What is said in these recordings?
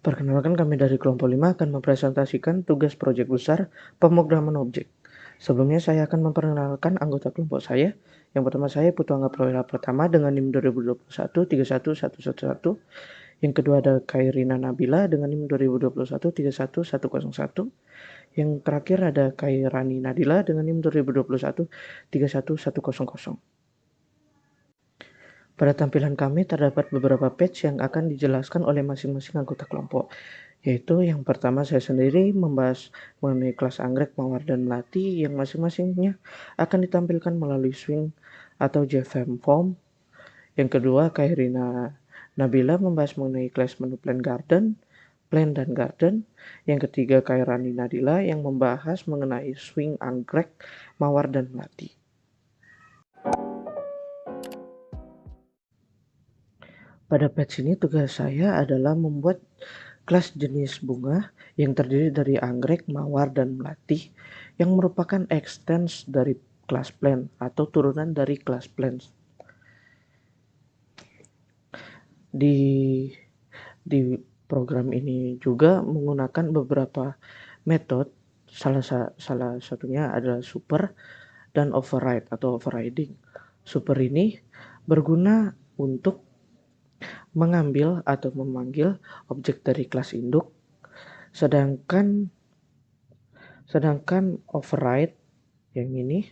Perkenalkan, kami dari kelompok 5 akan mempresentasikan tugas proyek besar pemrograman objek. Sebelumnya saya akan memperkenalkan anggota kelompok saya. Yang pertama saya Putu Angga Prawira Pertama dengan NIM 2021 31111. Yang kedua ada Kairina Nabila dengan NIM 2021 31101. Yang terakhir ada Kairani Nadila dengan NIM 2021 31100. Pada tampilan kami terdapat beberapa page yang akan dijelaskan oleh masing-masing anggota kelompok. Yaitu yang pertama saya sendiri membahas mengenai kelas anggrek, mawar, dan melati yang masing-masingnya akan ditampilkan melalui swing atau JFM form. Yang kedua, Kairina Nabila membahas mengenai kelas menu plan dan garden. Yang ketiga, Kairani Nadila yang membahas mengenai swing anggrek, mawar, dan melati. Pada page ini tugas saya adalah membuat kelas jenis bunga yang terdiri dari anggrek, mawar, dan melati yang merupakan extends dari kelas plant atau turunan dari kelas plant. Di program ini juga menggunakan beberapa metode, salah satunya adalah super dan override atau overriding. Super ini berguna untuk mengambil atau memanggil objek dari kelas induk, sedangkan override yang ini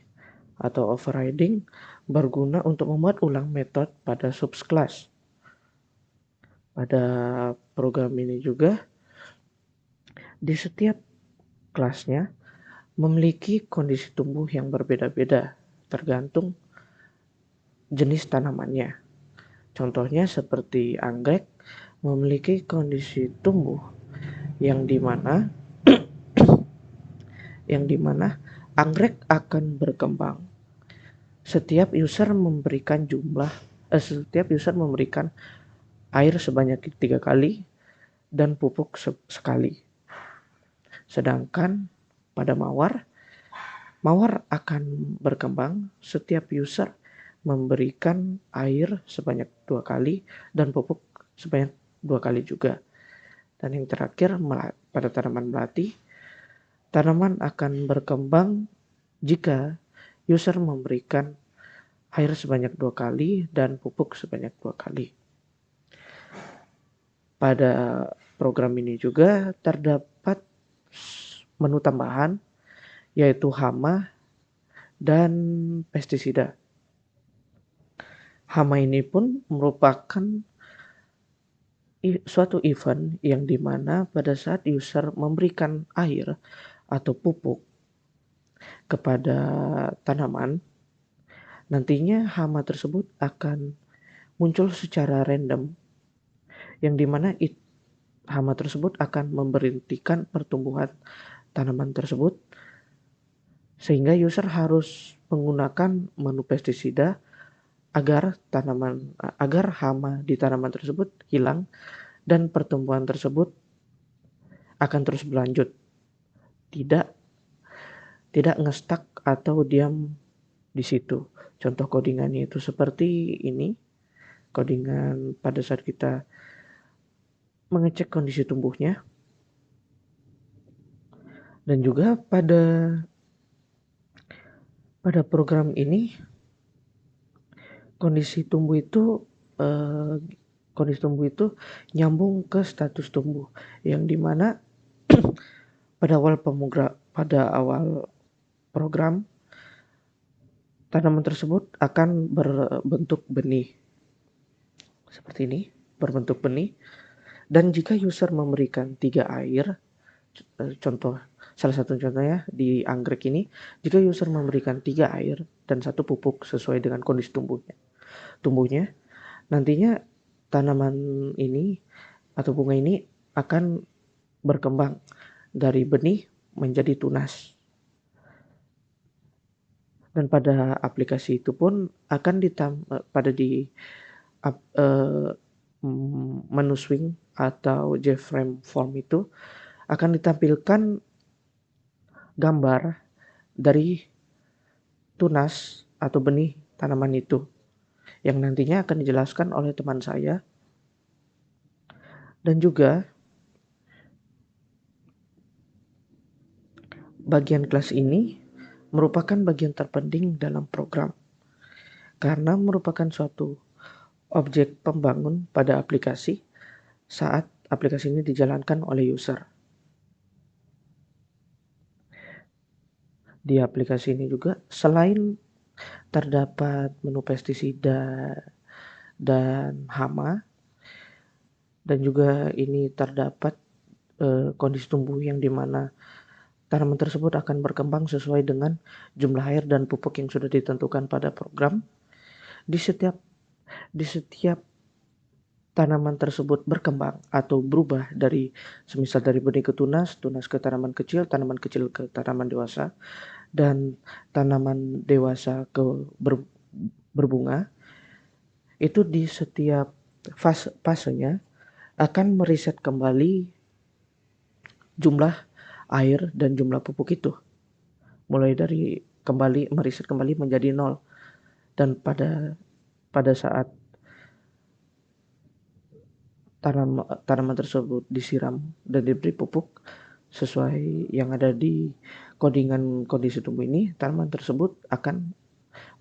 atau overriding berguna untuk membuat ulang metode pada subclass. Pada program ini juga di setiap kelasnya memiliki kondisi tumbuh yang berbeda-beda tergantung jenis tanamannya. Contohnya seperti anggrek memiliki kondisi tumbuh yang dimana anggrek akan berkembang setiap user memberikan air sebanyak 3 kali dan pupuk sekali. Sedangkan pada mawar akan berkembang setiap user memberikan air sebanyak 2 kali dan pupuk sebanyak 2 kali juga. Dan yang terakhir, pada tanaman melati, tanaman akan berkembang jika user memberikan air sebanyak 2 kali dan pupuk sebanyak 2 kali. Pada program ini juga terdapat menu tambahan yaitu hama dan pestisida. Hama ini pun merupakan suatu event yang dimana pada saat user memberikan air atau pupuk kepada tanaman, nantinya hama tersebut akan muncul secara random, yang dimana hama tersebut akan memberhentikan pertumbuhan tanaman tersebut, sehingga user harus menggunakan menu pestisida agar hama di tanaman tersebut hilang dan pertumbuhan tersebut akan terus berlanjut, tidak ngestak atau diam di situ. Contoh codingannya itu seperti ini. Codingan pada saat kita mengecek kondisi tumbuhnya. Dan juga pada program ini kondisi tumbuh itu nyambung ke status tumbuh, yang dimana pada awal program tanaman tersebut akan berbentuk benih seperti ini, berbentuk benih. Dan jika user memberikan 3 air, salah satu contohnya di anggrek ini, jika user memberikan 3 air dan 1 pupuk sesuai dengan kondisi tumbuhnya, nantinya tanaman ini atau bunga ini akan berkembang dari benih menjadi tunas. Dan pada aplikasi itu pun akan menu swing atau JFrame form itu akan ditampilkan gambar dari tunas atau benih tanaman itu, yang nantinya akan dijelaskan oleh teman saya. Dan juga Bagian kelas ini merupakan bagian terpenting dalam program karena merupakan suatu objek pembangun pada aplikasi saat aplikasi ini dijalankan oleh user. Di aplikasi ini juga selain terdapat menu pestisida dan hama, dan juga ini terdapat kondisi tumbuh yang dimana tanaman tersebut akan berkembang sesuai dengan jumlah air dan pupuk yang sudah ditentukan pada program. Di setiap tanaman tersebut berkembang atau berubah dari semisal dari benih ke tunas, tunas ke tanaman kecil ke tanaman dewasa, dan tanaman dewasa ke berbunga, itu di setiap fasenya akan meriset kembali jumlah air dan jumlah pupuk itu. Mulai dari meriset kembali menjadi 0. Dan pada saat tanaman tersebut disiram dan diberi pupuk sesuai yang ada di kodingan kondisi tumbuh ini, tanaman tersebut akan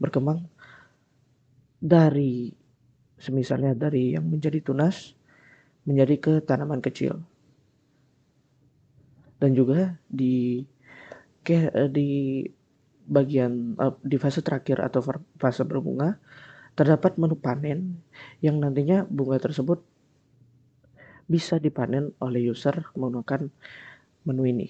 berkembang dari semisalnya dari yang menjadi tunas menjadi ke tanaman kecil. Dan juga di bagian di fase terakhir atau fase berbunga terdapat menu panen yang nantinya bunga tersebut bisa dipanen oleh user menggunakan menu ini.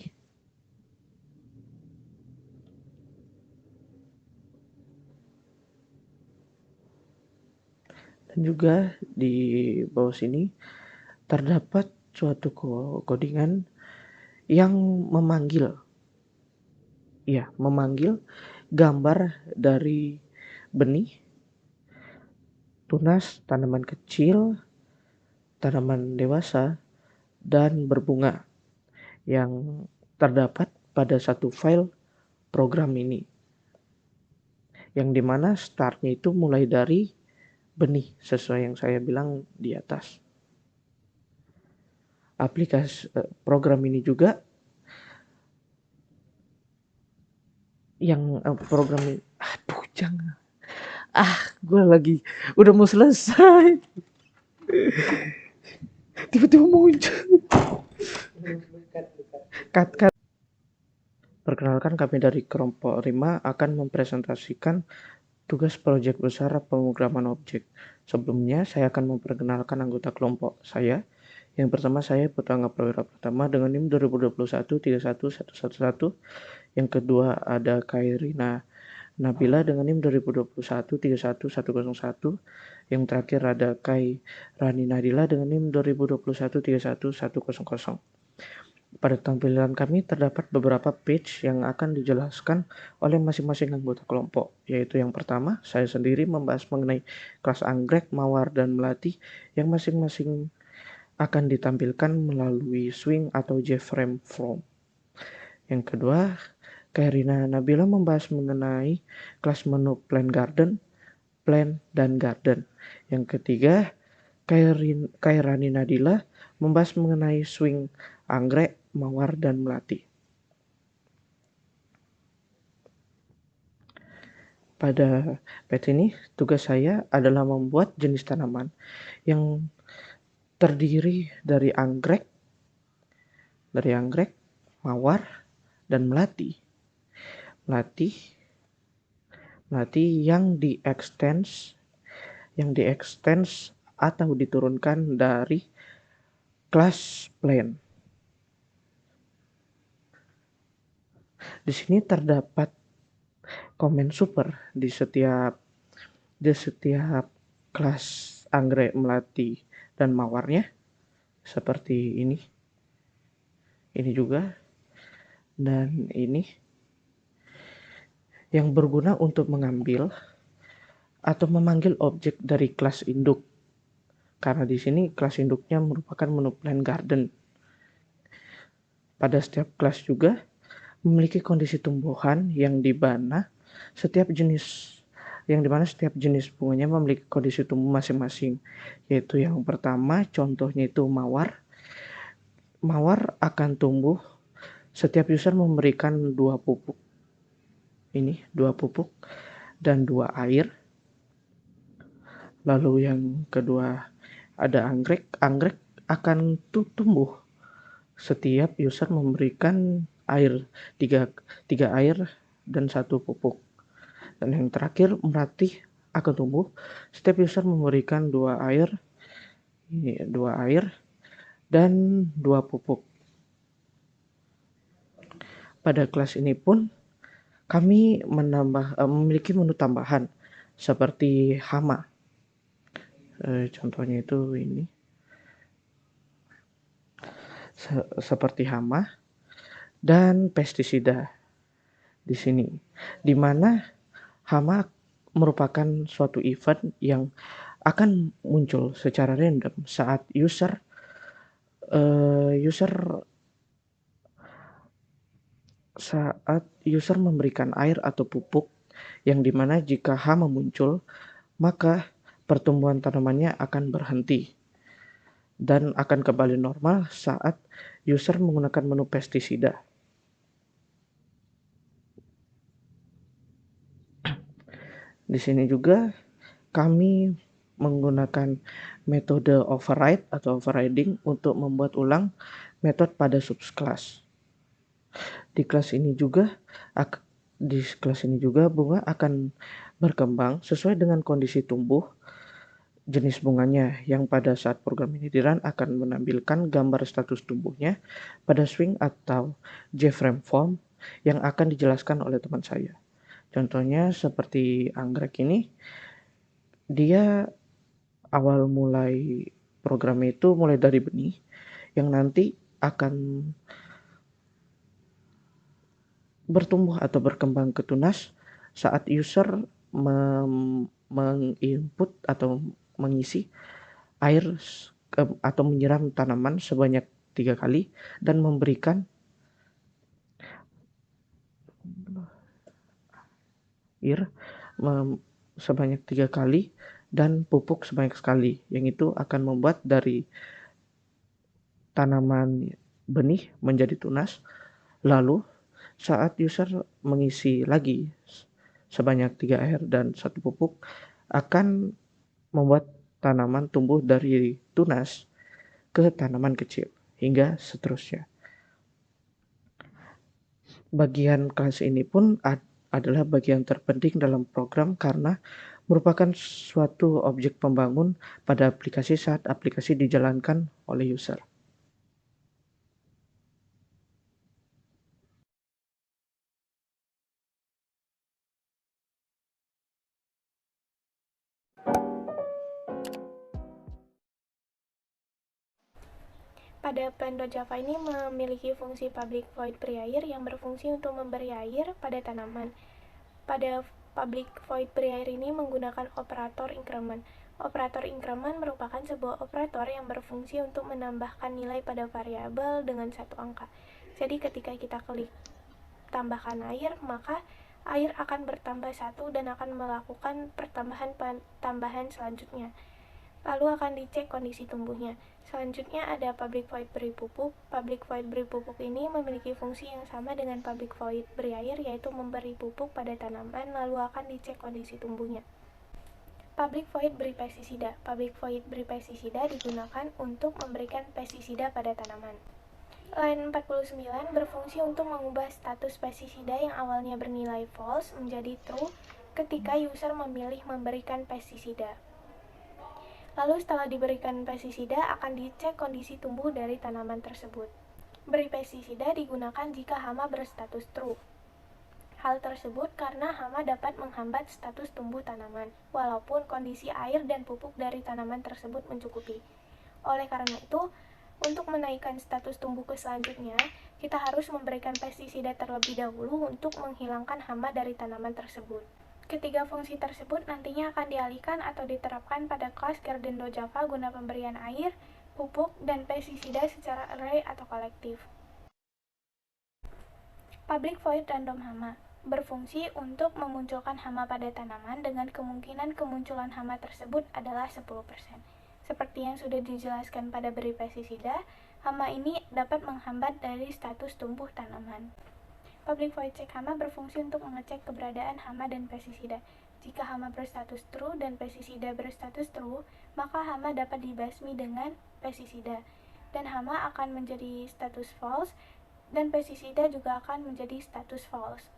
Dan juga di bawah sini terdapat suatu codingan yang memanggil gambar dari benih, tunas, tanaman kecil, tanaman dewasa, dan berbunga yang terdapat pada satu file program ini, yang dimana startnya itu mulai dari benih sesuai yang saya bilang di atas. Aplikasi program ini juga yang program ini, aduh jangan, gue lagi udah mau selesai tiba-tiba muncul. Cut. Perkenalkan, kami dari kelompok 5 akan mempresentasikan tugas proyek besar pemrograman objek. Sebelumnya, saya akan memperkenalkan anggota kelompok saya. Yang pertama, saya Putra Prawira Pratama dengan NIM 2021-31111. Yang kedua, ada Kairina Nabila dengan NIM 2021-31101. Yang terakhir ada Kai Rani Nadila dengan NIM 2021-31100. Pada tampilan kami terdapat beberapa page yang akan dijelaskan oleh masing-masing anggota kelompok, yaitu yang pertama, saya sendiri membahas mengenai kelas anggrek, mawar, dan melati yang masing-masing akan ditampilkan melalui swing atau J-frame form. Yang kedua, Kairina Nabila membahas mengenai kelas menu plant garden, plant, dan garden. Yang ketiga, Kairani Nadila membahas mengenai swing anggrek, mawar, dan melati. Pada page ini, tugas saya adalah membuat jenis tanaman yang terdiri dari anggrek, mawar, dan melati. Melati yang di-extends atau diturunkan dari kelas plant. Di sini terdapat komen super di setiap kelas anggrek, melati, dan mawarnya, seperti ini juga, dan ini yang berguna untuk mengambil atau memanggil objek dari kelas induk, karena di sini kelas induknya merupakan menu plant garden. Pada setiap kelas juga memiliki kondisi tumbuhan yang dimana setiap jenis bunganya memiliki kondisi tumbuh masing-masing, yaitu yang pertama contohnya itu mawar akan tumbuh Setiap user memberikan 2 pupuk, ini 2 pupuk dan 2 air. Lalu yang kedua ada anggrek. Anggrek akan tumbuh setiap user memberikan air 3 air dan 1 pupuk. Dan yang terakhir melati akan tumbuh setiap user memberikan 2 air, ini 2 air dan 2 pupuk. Pada kelas ini pun kami memiliki menu tambahan seperti hama. Contohnya itu ini seperti hama dan pestisida di sini, di mana hama merupakan suatu event yang akan muncul secara random saat user memberikan air atau pupuk, yang dimana jika hama muncul, maka pertumbuhan tanamannya akan berhenti dan akan kembali normal saat user menggunakan menu pestisida. Di sini juga kami menggunakan metode override atau overriding untuk membuat ulang metode pada subclass. Di kelas ini juga bunga akan berkembang sesuai dengan kondisi tumbuh jenis bunganya, yang pada saat program ini di-run akan menampilkan gambar status tumbuhnya pada swing atau J-frame form yang akan dijelaskan oleh teman saya. Contohnya seperti anggrek ini, dia awal mulai program itu mulai dari benih yang nanti akan bertumbuh atau berkembang ke tunas saat user menginput atau mengisi air atau menyiram tanaman sebanyak 3 kali dan memberikan air sebanyak 3 kali dan pupuk sebanyak sekali, yang itu akan membuat dari tanaman benih menjadi tunas. Lalu saat user mengisi lagi sebanyak 3 air dan 1 pupuk akan membuat tanaman tumbuh dari tunas ke tanaman kecil hingga seterusnya. Bagian kelas ini pun adalah bagian terpenting dalam program karena merupakan suatu objek pembangun pada aplikasi saat aplikasi dijalankan oleh user. Pada Plan.java ini memiliki fungsi public void beri-air yang berfungsi untuk memberi air pada tanaman. Pada public void beri-air ini menggunakan operator increment. Operator increment merupakan sebuah operator yang berfungsi untuk menambahkan nilai pada variabel dengan 1 angka. Jadi ketika kita klik tambahkan air, maka air akan bertambah 1 dan akan melakukan tambahan selanjutnya. Lalu akan dicek kondisi tumbuhnya. Selanjutnya ada public void beri pupuk. Public void beri pupuk ini memiliki fungsi yang sama dengan public void beri air, yaitu memberi pupuk pada tanaman lalu akan dicek kondisi tumbuhnya. Public void beri pestisida. Public void beri pestisida digunakan untuk memberikan pestisida pada tanaman. Line 49 berfungsi untuk mengubah status pestisida yang awalnya bernilai false menjadi true ketika user memilih memberikan pestisida. Lalu setelah diberikan pestisida akan dicek kondisi tumbuh dari tanaman tersebut. Beri pestisida digunakan jika hama berstatus true. Hal tersebut karena hama dapat menghambat status tumbuh tanaman, walaupun kondisi air dan pupuk dari tanaman tersebut mencukupi. Oleh karena itu, untuk menaikkan status tumbuh ke selanjutnya, kita harus memberikan pestisida terlebih dahulu untuk menghilangkan hama dari tanaman tersebut. Ketiga fungsi tersebut nantinya akan dialihkan atau diterapkan pada kelas Garden.java guna pemberian air, pupuk, dan pestisida secara array atau kolektif. Public void random hama berfungsi untuk memunculkan hama pada tanaman dengan kemungkinan kemunculan hama tersebut adalah 10%. Seperti yang sudah dijelaskan pada beri pestisida, hama ini dapat menghambat dari status tumbuh tanaman. Public void check hama berfungsi untuk mengecek keberadaan hama dan pestisida. Jika hama berstatus true dan pestisida berstatus true, maka hama dapat dibasmi dengan pestisida, dan hama akan menjadi status false, dan pestisida juga akan menjadi status false.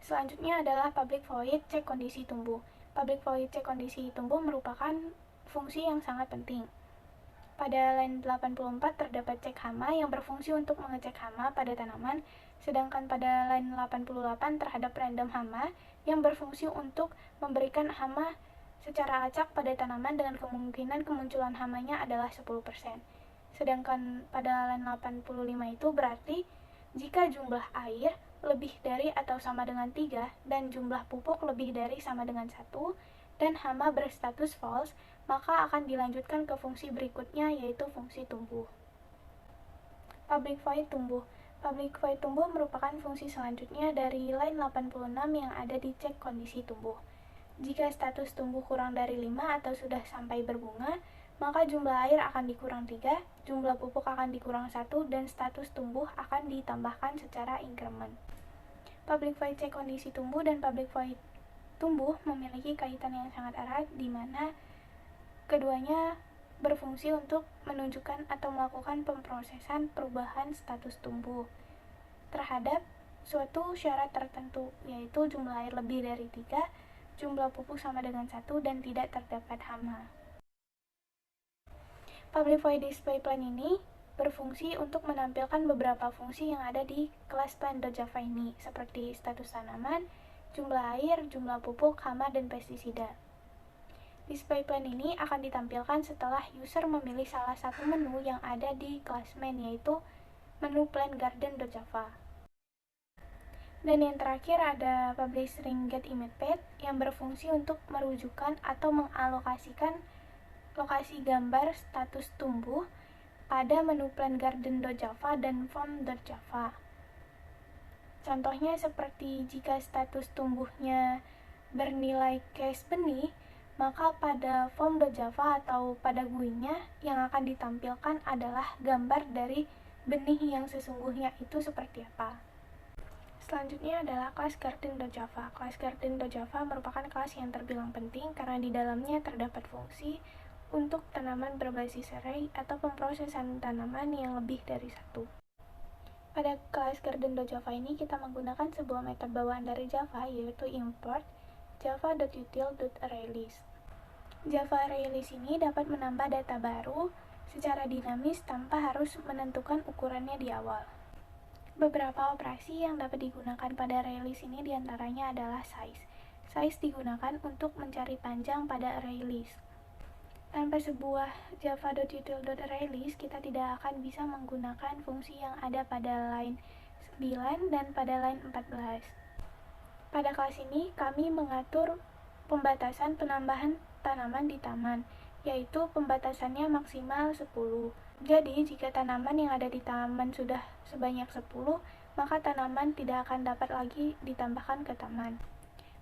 Selanjutnya adalah public void cek kondisi tumbuh. Public void cek kondisi tumbuh merupakan fungsi yang sangat penting. Pada line 84 terdapat cek hama yang berfungsi untuk mengecek hama pada tanaman, sedangkan pada line 88 terhadap random hama yang berfungsi untuk memberikan hama secara acak pada tanaman dengan kemungkinan kemunculan hamanya adalah 10%. Sedangkan pada line 85 itu berarti jika jumlah air lebih dari atau sama dengan 3 dan jumlah pupuk lebih dari sama dengan 1 dan hama berstatus false, maka akan dilanjutkan ke fungsi berikutnya, yaitu fungsi tumbuh. Public void tumbuh. Public void tumbuh merupakan fungsi selanjutnya dari line 86 yang ada di cek kondisi tumbuh. Jika status tumbuh kurang dari 5 atau sudah sampai berbunga, maka jumlah air akan dikurang 3, jumlah pupuk akan dikurang 1, dan status tumbuh akan ditambahkan secara increment. Public void cek kondisi tumbuh dan public void tumbuh memiliki kaitan yang sangat erat, di mana keduanya berfungsi untuk menunjukkan atau melakukan pemrosesan perubahan status tumbuh terhadap suatu syarat tertentu, yaitu jumlah air lebih dari 3, jumlah pupuk sama dengan 1, dan tidak terdapat hama. Public void display plan ini berfungsi untuk menampilkan beberapa fungsi yang ada di kelas plan.java ini, seperti status tanaman, jumlah air, jumlah pupuk, hama, dan pestisida. Display plan ini akan ditampilkan setelah user memilih salah satu menu yang ada di kelas main, yaitu menu plan garden.java. Dan yang terakhir ada publish string get image path yang berfungsi untuk merujukan atau mengalokasikan lokasi gambar status tumbuh pada menu plan garden.java dan form.java. Contohnya seperti jika status tumbuhnya bernilai case benih, maka pada form.java atau pada GUI-nya yang akan ditampilkan adalah gambar dari benih yang sesungguhnya itu seperti apa. Selanjutnya adalah kelas garden.java. Kelas garden.java merupakan kelas yang terbilang penting karena di dalamnya terdapat fungsi untuk tanaman berbasis array atau pemrosesan tanaman yang lebih dari satu. Pada kelas garden.java ini kita menggunakan sebuah metode bawaan dari Java, yaitu import java.util.arraylist. Java ArrayList ini dapat menambah data baru secara dinamis tanpa harus menentukan ukurannya di awal. Beberapa operasi yang dapat digunakan pada ArrayList ini diantaranya adalah size. Size digunakan untuk mencari panjang pada ArrayList. Tanpa sebuah java.util.arraylist, kita tidak akan bisa menggunakan fungsi yang ada pada line 9 dan pada line 14. Pada kelas ini, kami mengatur pembatasan penambahan tanaman di taman, yaitu pembatasannya maksimal 10. Jadi, jika tanaman yang ada di taman sudah sebanyak 10, maka tanaman tidak akan dapat lagi ditambahkan ke taman.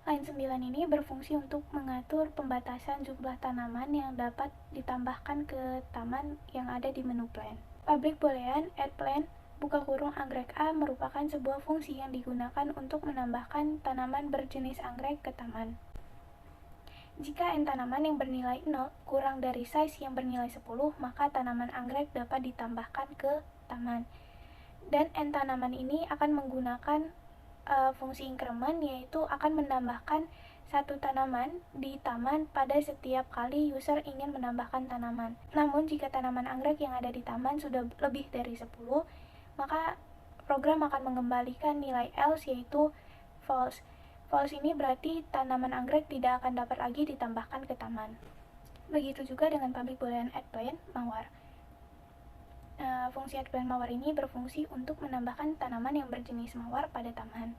Line 9 ini berfungsi untuk mengatur pembatasan jumlah tanaman yang dapat ditambahkan ke taman yang ada di menu plan. Public boolean add plant buka kurung anggrek A merupakan sebuah fungsi yang digunakan untuk menambahkan tanaman berjenis anggrek ke taman. Jika n tanaman yang bernilai 0 kurang dari size yang bernilai 10, maka tanaman anggrek dapat ditambahkan ke taman. Dan n tanaman ini akan menggunakan fungsi increment, yaitu akan menambahkan satu tanaman di taman pada setiap kali user ingin menambahkan tanaman. Namun jika tanaman anggrek yang ada di taman sudah lebih dari 10, maka program akan mengembalikan nilai else, yaitu false. False ini berarti tanaman anggrek tidak akan dapat lagi ditambahkan ke taman. Begitu juga dengan public boolean add plant mawar. Fungsi add plant mawar ini berfungsi untuk menambahkan tanaman yang berjenis mawar pada taman.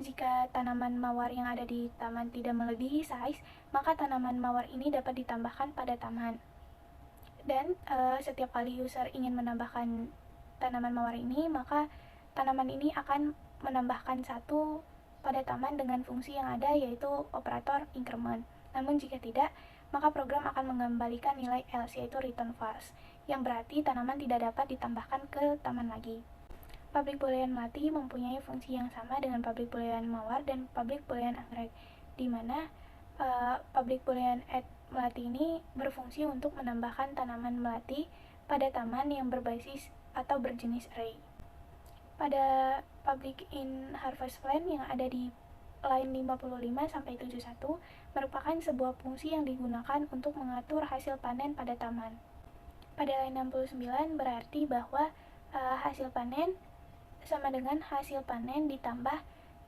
Jika tanaman mawar yang ada di taman tidak melebihi size, maka tanaman mawar ini dapat ditambahkan pada taman. Dan setiap kali user ingin menambahkan tanaman mawar ini, maka tanaman ini akan menambahkan satu pada taman dengan fungsi yang ada, yaitu operator increment. Namun jika tidak, maka program akan mengembalikan nilai else, yaitu return false, yang berarti tanaman tidak dapat ditambahkan ke taman lagi. Pabrik Boolean melati mempunyai fungsi yang sama dengan pabrik Boolean mawar dan pabrik Boolean anggrek, di mana pabrik Boolean add melati ini berfungsi untuk menambahkan tanaman melati pada taman yang berbasis atau berjenis array. Pada pabrik in harvest plan yang ada di line 55-71 merupakan sebuah fungsi yang digunakan untuk mengatur hasil panen pada taman. Pada line 69 berarti bahwa hasil panen sama dengan hasil panen ditambah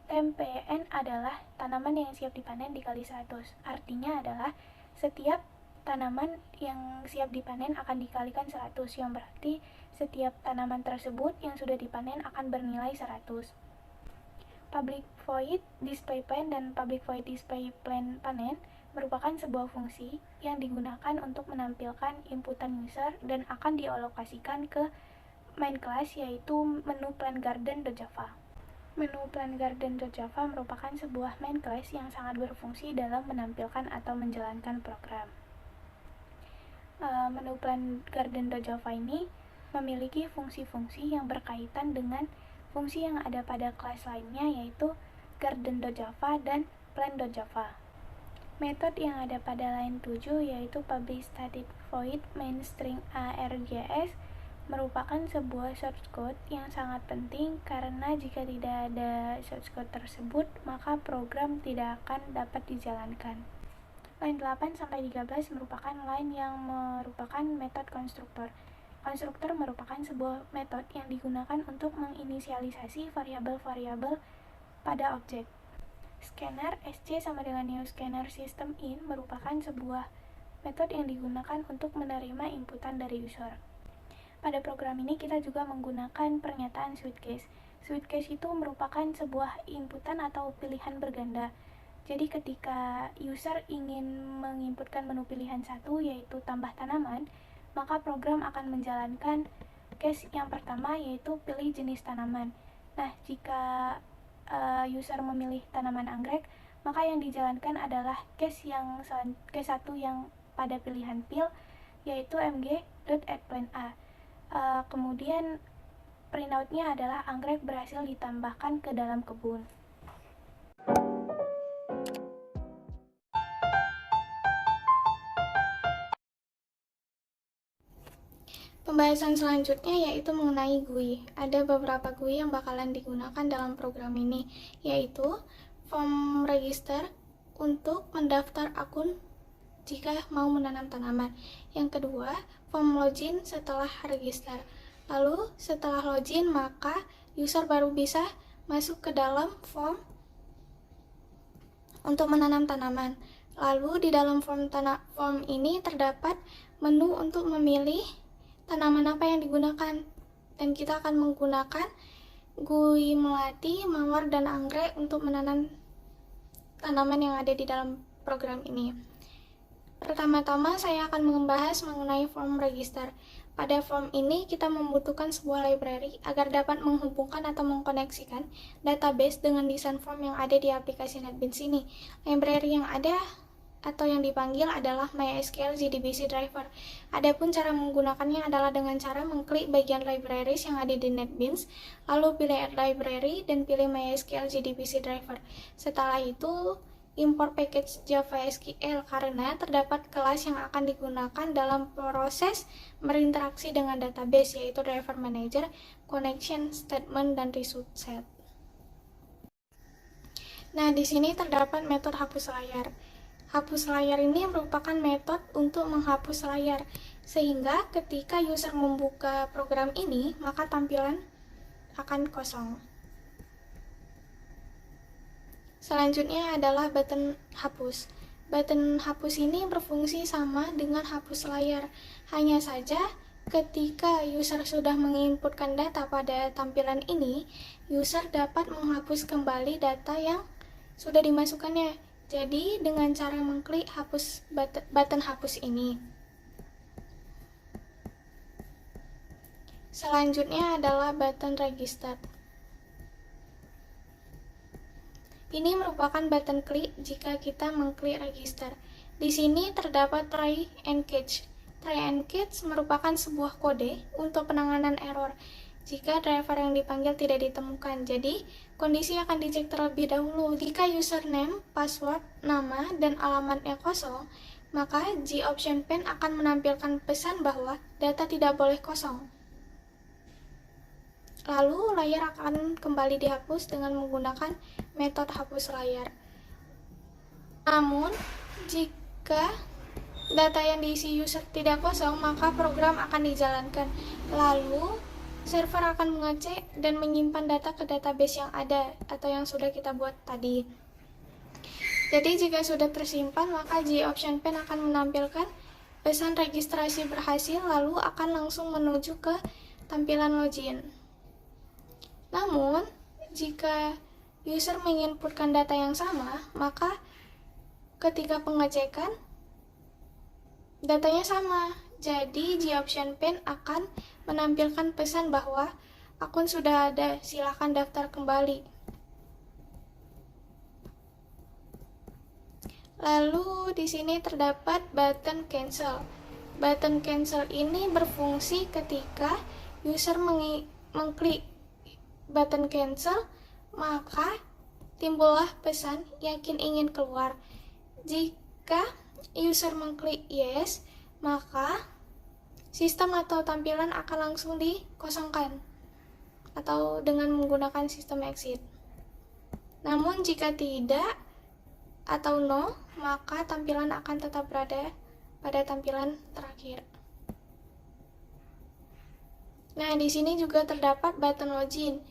TMPN adalah tanaman yang siap dipanen dikali 100. Artinya adalah setiap tanaman yang siap dipanen akan dikalikan 100, yang berarti setiap tanaman tersebut yang sudah dipanen akan bernilai 100. Public void display plan dan public void display plan panen merupakan sebuah fungsi yang digunakan untuk menampilkan inputan user dan akan dialokasikan ke main class, yaitu menu plan garden.java. Menu plan garden.java merupakan sebuah main class yang sangat berfungsi dalam menampilkan atau menjalankan program. Menu plan garden.java ini memiliki fungsi-fungsi yang berkaitan dengan fungsi yang ada pada kelas lainnya, yaitu garden.java dan plan.java. Metode yang ada pada line 7 yaitu publish static void main string args merupakan sebuah source code yang sangat penting, karena jika tidak ada source code tersebut maka program tidak akan dapat dijalankan. Line 8-13 merupakan line yang merupakan metode konstruktor. Konstruktor merupakan sebuah metode yang digunakan untuk menginisialisasi variabel-variabel pada objek. Scanner SC sama dengan new scanner system in merupakan sebuah metode yang digunakan untuk menerima inputan dari user. Pada program ini kita juga menggunakan pernyataan switch case. Switch case itu merupakan sebuah inputan atau pilihan berganda. Jadi ketika user ingin menginputkan menu pilihan satu, yaitu tambah tanaman, maka program akan menjalankan case yang pertama, yaitu pilih jenis tanaman. Nah, jika user memilih tanaman anggrek, maka yang dijalankan adalah case satu yang pada pilihan pil, yaitu mg.addPlantA. Kemudian printoutnya adalah anggrek berhasil ditambahkan ke dalam kebun. Pembahasan selanjutnya yaitu mengenai GUI. Ada beberapa GUI yang bakalan digunakan dalam program ini, yaitu form register untuk mendaftar akun jika mau menanam tanaman. Yang kedua, form login setelah register. Lalu setelah login maka user baru bisa masuk ke dalam form untuk menanam tanaman. Lalu di dalam form ini terdapat menu untuk memilih tanaman apa yang digunakan, dan kita akan menggunakan GUI melati, mawar, dan anggrek untuk menanam tanaman yang ada di dalam program ini. Pertama-tama saya akan membahas mengenai form register. Pada form ini kita membutuhkan sebuah library agar dapat menghubungkan atau mengkoneksikan database dengan desain form yang ada di aplikasi NetBeans ini. Library yang ada atau yang dipanggil adalah MySQL JDBC driver. Adapun cara menggunakannya adalah dengan cara mengklik bagian libraries yang ada di NetBeans, lalu pilih Add Library dan pilih MySQL JDBC driver. Setelah itu import package Java SQL, karena terdapat kelas yang akan digunakan dalam proses berinteraksi dengan database, yaitu driver manager, connection statement, dan result set. Nah, di sini terdapat metode hapus layar. Hapus layar ini merupakan metode untuk menghapus layar, sehingga ketika user membuka program ini, maka tampilan akan kosong. Selanjutnya adalah button hapus. Button hapus ini berfungsi sama dengan hapus layar, hanya saja ketika user sudah menginputkan data pada tampilan ini, user dapat menghapus kembali data yang sudah dimasukkannya. Jadi dengan cara mengklik button hapus ini. Selanjutnya adalah button register. Ini merupakan button klik jika kita mengklik register. Di sini terdapat try and catch. Try and catch merupakan sebuah kode untuk penanganan error jika driver yang dipanggil tidak ditemukan. Jadi, kondisi akan dicek terlebih dahulu. Jika username, password, nama, dan alamatnya kosong, maka GOptionPen akan menampilkan pesan bahwa data tidak boleh kosong. Lalu, layar akan kembali dihapus dengan menggunakan metode hapus layar. Namun, jika data yang diisi user tidak kosong, maka program akan dijalankan. Lalu, server akan mengecek dan menyimpan data ke database yang ada atau yang sudah kita buat tadi. Jadi, jika sudah tersimpan, maka GOptionPen akan menampilkan pesan registrasi berhasil, lalu akan langsung menuju ke tampilan login. Namun, jika user menginputkan data yang sama, maka ketika pengecekan, datanya sama. Jadi, GOptionPen akan menampilkan pesan bahwa akun sudah ada, silakan daftar kembali. Lalu, di sini terdapat button cancel. Button cancel ini berfungsi ketika user mengklik button cancel, maka timbullah pesan yakin ingin keluar. Jika user mengklik yes, maka sistem atau tampilan akan langsung dikosongkan atau dengan menggunakan sistem exit. Namun jika tidak atau no, maka tampilan akan tetap berada pada tampilan terakhir. Nah, di sini juga terdapat button login.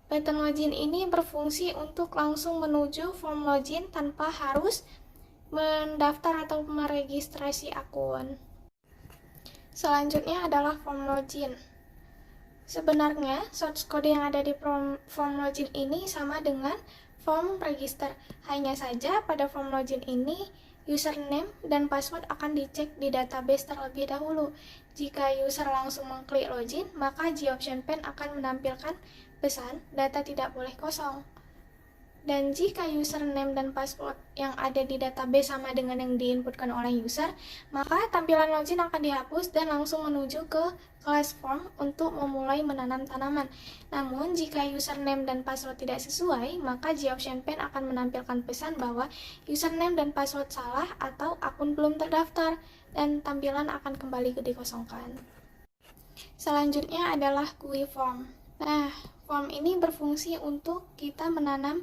Button login ini berfungsi untuk langsung menuju form login tanpa harus mendaftar atau meregistrasi akun. Selanjutnya adalah form login. Sebenarnya, source code yang ada di form login ini sama dengan form register. Hanya saja pada form login ini, username dan password akan dicek di database terlebih dahulu. Jika user langsung mengklik login, maka GOptionPen akan menampilkan pesan data tidak boleh kosong. Dan jika username dan password yang ada di database sama dengan yang diinputkan oleh user, maka tampilan login akan dihapus dan langsung menuju ke kelas form untuk memulai menanam tanaman. Namun, jika username dan password tidak sesuai, maka GOptionPen akan menampilkan pesan bahwa username dan password salah atau akun belum terdaftar, dan tampilan akan kembali dikosongkan. Selanjutnya adalah GUI form. Nah, form ini berfungsi untuk kita menanam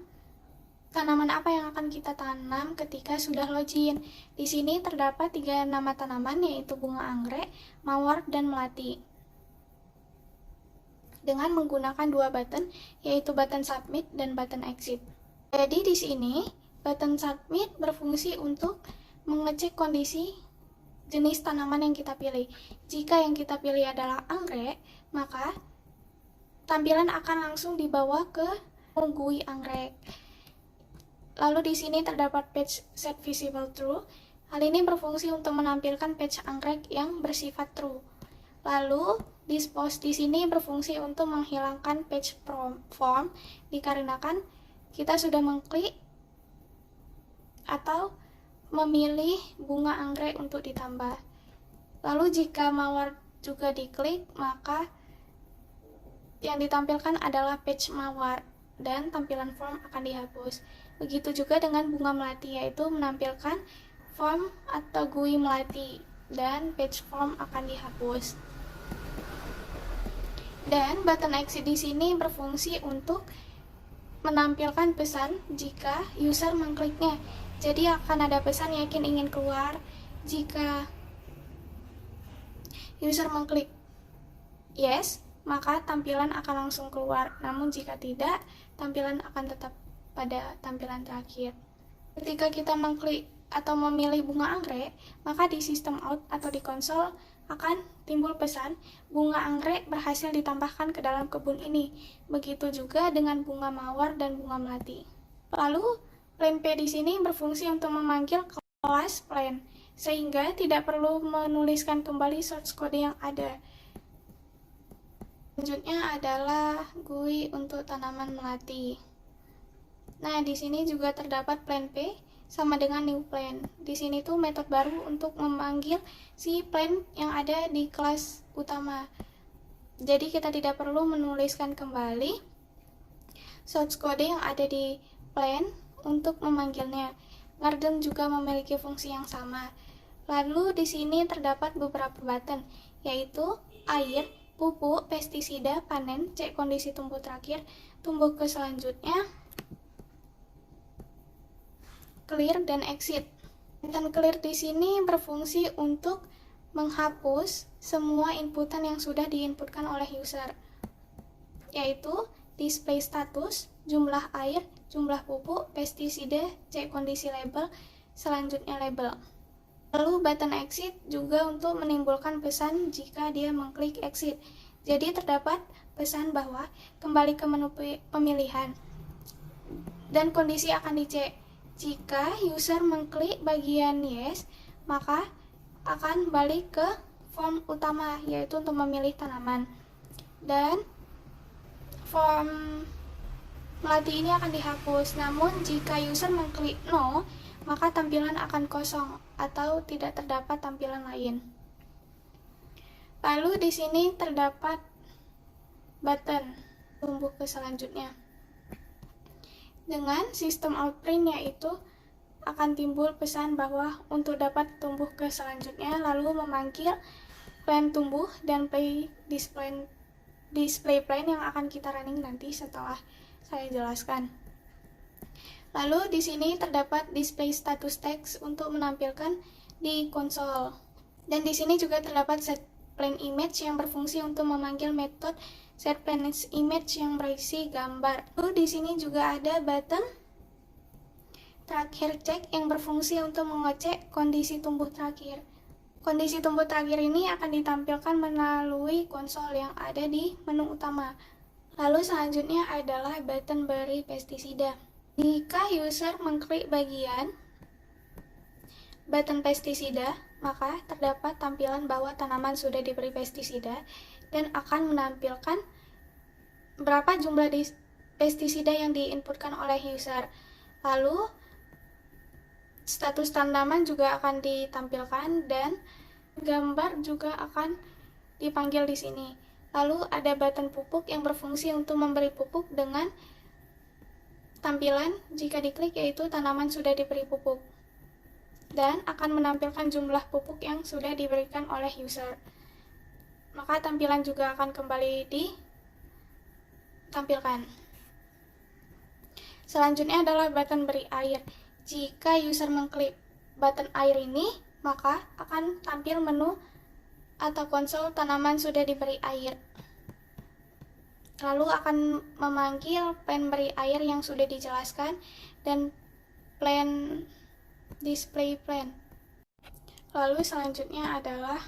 tanaman apa yang akan kita tanam ketika sudah login. Di sini terdapat 3 nama tanaman, yaitu bunga anggrek, mawar, dan melati. Dengan menggunakan 2 button, yaitu button submit dan button exit. Jadi di sini, button submit berfungsi untuk mengecek kondisi jenis tanaman yang kita pilih. Jika yang kita pilih adalah anggrek, maka tampilan akan langsung dibawa ke GUI anggrek. Lalu di sini terdapat page set visible true. Hal ini berfungsi untuk menampilkan page anggrek yang bersifat true. Lalu dispose di sini berfungsi untuk menghilangkan page form dikarenakan kita sudah mengklik atau memilih bunga anggrek untuk ditambah. Lalu jika mawar juga diklik, maka yang ditampilkan adalah page mawar dan tampilan form akan dihapus. Begitu juga dengan bunga melati, yaitu menampilkan form atau GUI melati dan page form akan dihapus. Dan button exit di sini berfungsi untuk menampilkan pesan jika user mengkliknya. Jadi akan ada pesan yakin ingin keluar jika user mengklik yes, maka tampilan akan langsung keluar. Namun jika tidak, tampilan akan tetap pada tampilan terakhir. Ketika kita mengklik atau memilih bunga anggrek, maka di sistem out atau di konsol akan timbul pesan bunga anggrek berhasil ditambahkan ke dalam kebun ini. Begitu juga dengan bunga mawar dan bunga melati. Lalu plan P di sini berfungsi untuk memanggil kelas plan, sehingga tidak perlu menuliskan kembali source code yang ada. Selanjutnya adalah GUI untuk tanaman melati. Nah, di sini juga terdapat plan P. sama dengan new plan. Di sini tuh metode baru untuk memanggil si plan yang ada di kelas utama. Jadi kita tidak perlu menuliskan kembali source code yang ada di plan untuk memanggilnya. Garden juga memiliki fungsi yang sama. Lalu di sini terdapat beberapa button, yaitu air, pupuk, pestisida, panen, cek kondisi tumbuh terakhir, tumbuh ke selanjutnya, clear, dan exit. Button clear di sini berfungsi untuk menghapus semua inputan yang sudah diinputkan oleh user, yaitu display status, jumlah air, jumlah pupuk, pestisida, cek kondisi label, selanjutnya label. Lalu button exit juga untuk menimbulkan pesan jika dia mengklik exit. Jadi terdapat pesan bahwa kembali ke menu pemilihan dan kondisi akan dicek. Jika user mengklik bagian yes, maka akan balik ke form utama, yaitu untuk memilih tanaman. Dan form melatih ini akan dihapus. Namun jika user mengklik no, maka tampilan akan kosong atau tidak terdapat tampilan lain. Lalu di sini terdapat button tumbuh ke selanjutnya. Dengan sistem outprint, yaitu akan timbul pesan bahwa untuk dapat tumbuh ke selanjutnya, lalu memanggil plan tumbuh dan play display plan yang akan kita running nanti setelah saya jelaskan. Lalu di sini terdapat display status text untuk menampilkan di konsol. Dan di sini juga terdapat set plan image yang berfungsi untuk memanggil metode set plan image yang berisi gambar. Lalu di sini juga ada button terakhir cek yang berfungsi untuk mengecek kondisi tumbuh terakhir. Kondisi tumbuh terakhir ini akan ditampilkan melalui konsol yang ada di menu utama. Lalu selanjutnya adalah button beri pestisida. Jika user mengklik bagian button pestisida, maka terdapat tampilan bahwa tanaman sudah diberi pestisida dan akan menampilkan berapa jumlah pestisida yang diinputkan oleh user. Lalu status tanaman juga akan ditampilkan dan gambar juga akan dipanggil di sini. Lalu ada button pupuk yang berfungsi untuk memberi pupuk dengan tampilan jika diklik, yaitu tanaman sudah diberi pupuk, dan akan menampilkan jumlah pupuk yang sudah diberikan oleh user. Maka tampilan juga akan kembali ditampilkan. Selanjutnya adalah button beri air. Jika user mengklik button air ini, maka akan tampil menu atau konsol tanaman sudah diberi air. Lalu akan memanggil plan beri air yang sudah dijelaskan dan plan display plan. Lalu selanjutnya adalah